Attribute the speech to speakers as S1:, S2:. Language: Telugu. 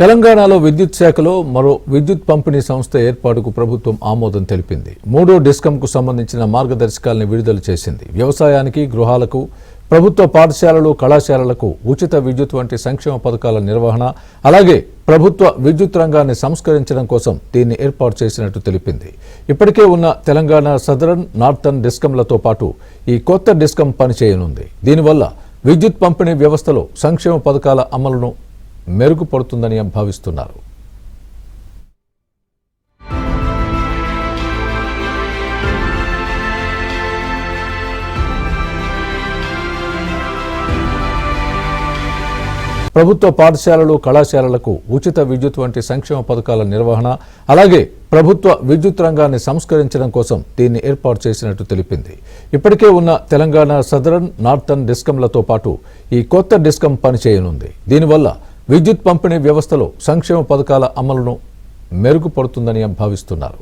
S1: తెలంగాణలో విద్యుత్ శాఖలో మరో విద్యుత్ పంపిణీ సంస్థ ఏర్పాటుకు ప్రభుత్వం ఆమోదం తెలిపింది. మూడో డిస్కంకు సంబంధించిన మార్గదర్శకాలను విడుదల చేసింది. వ్యవసాయానికి, గృహాలకు, ప్రభుత్వ పాఠశాలలు, కళాశాలలకు ఉచిత విద్యుత్ వంటి సంక్షేమ పథకాల నిర్వహణ, అలాగే ప్రభుత్వ విద్యుత్ రంగాన్ని సంస్కరించడం కోసం దీన్ని ఏర్పాటు చేసినట్టు తెలిపింది. ఇప్పటికే ఉన్న తెలంగాణ సదరన్, నార్థన్ డిస్కంలతో పాటు ఈ కొత్త డిస్కం పనిచేయనుంది. దీనివల్ల విద్యుత్ పంపిణీ వ్యవస్థలో సంక్షేమ పథకాల అమలును మెరుగుపడుతుందని భావిస్తున్నారు. ప్రభుత్వ పాఠశాలలు, కళాశాలలకు ఉచిత విద్యుత్ వంటి సంక్షేమ పథకాల నిర్వహణ, అలాగే ప్రభుత్వ విద్యుత్ రంగాన్ని సంస్కరించడం కోసం దీన్ని ఏర్పాటు చేసినట్టు తెలిపింది. ఇప్పటికే ఉన్న తెలంగాణ సదరన్, నార్థన్ డిస్కంలతో పాటు ఈ కొత్త డిస్కం పనిచేయనుంది. దీనివల్ల విద్యుత్ పంపిణీ వ్యవస్థలో సంక్షేమ పథకాల అమలును మెరుగుపడుతుందని భావిస్తున్నారు.